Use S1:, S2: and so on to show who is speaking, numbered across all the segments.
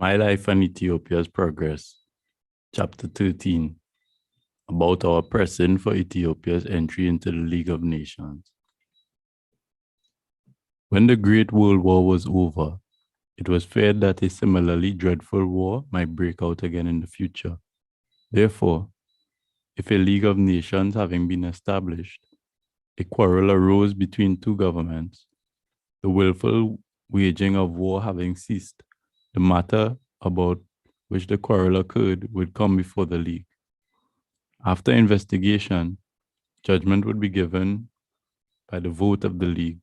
S1: My Life and Ethiopia's Progress, Chapter 13, about our pressing for Ethiopia's entry into the League of Nations. When the Great World War was over, it was feared that a similarly dreadful war might break out again in the future. Therefore, if a League of Nations having been established, a quarrel arose between two governments, the willful waging of war having ceased, the matter about which the quarrel occurred would come before the League. After investigation, judgment would be given by the vote of the League,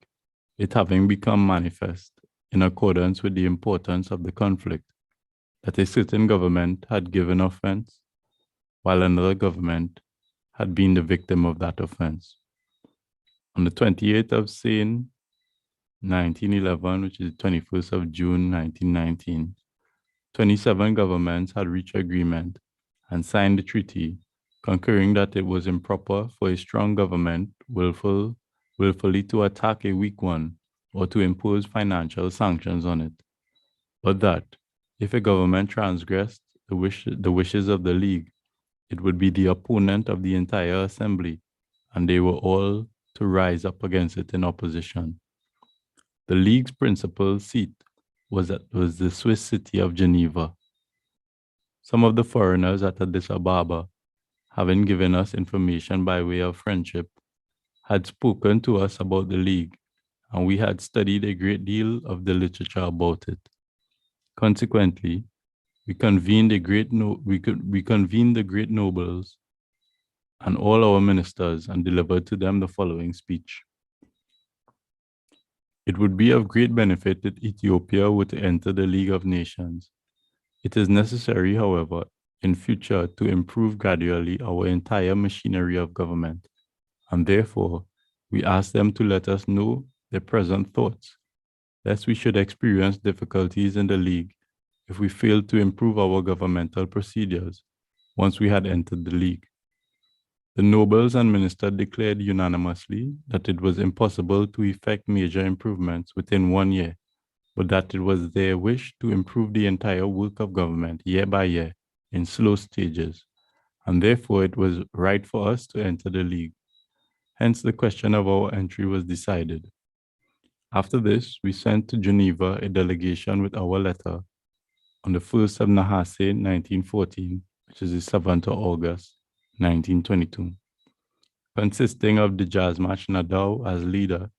S1: it having become manifest, in accordance with the importance of the conflict, that a certain government had given offense, while another government had been the victim of that offense. On the 28th of Sane, 1911, which is the 21st of June, 1919, 27 governments had reached agreement and signed the treaty, concurring that it was improper for a strong government willfully to attack a weak one or to impose financial sanctions on it, but that if a government transgressed the wishes of the League, it would be the opponent of the entire assembly, and they were all to rise up against it in opposition. The League's principal seat was the Swiss city of Geneva. Some of the foreigners at Addis Ababa, having given us information by way of friendship, had spoken to us about the League, and we had studied a great deal of the literature about it. Consequently, we convened the great nobles and all our ministers and delivered to them the following speech. It would be of great benefit that Ethiopia were to enter the League of Nations. It is necessary, however, in future to improve gradually our entire machinery of government, and therefore we ask them to let us know their present thoughts, lest we should experience difficulties in the League if we failed to improve our governmental procedures once we had entered the League. The nobles and ministers declared unanimously that it was impossible to effect major improvements within 1 year, but that it was their wish to improve the entire work of government year by year in slow stages, and therefore it was right for us to enter the League. Hence the question of our entry was decided. After this, we sent to Geneva a delegation with our letter on the 1st of Nahase, 1914, which is the 7th of August, 1922, consisting of the Jazmach Nadau as leader,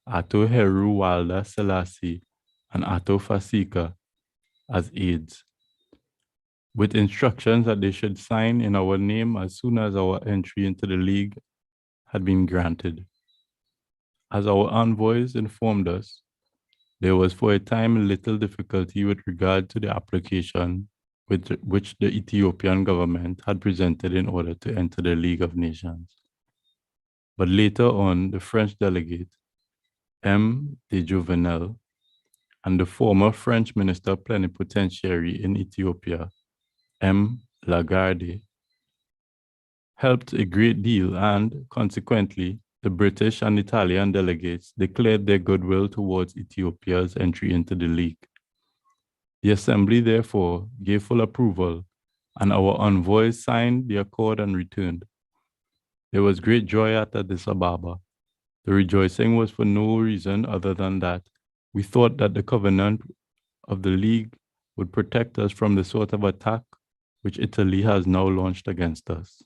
S1: Ato Heru Walda Selassie, and Ato Fasika as aides, with instructions that they should sign in our name as soon as our entry into the League had been granted. As our envoys informed us, there was for a time little difficulty with regard to the application which the Ethiopian government had presented in order to enter the League of Nations. But later on, the French delegate, M. de Jouvenel, and the former French minister plenipotentiary in Ethiopia, M. Lagarde, helped a great deal, and consequently, the British and Italian delegates declared their goodwill towards Ethiopia's entry into the League. The Assembly, therefore, gave full approval, and our envoys signed the accord and returned. There was great joy at Addis Ababa. The rejoicing was for no reason other than that we thought that the covenant of the League would protect us from the sort of attack which Italy has now launched against us.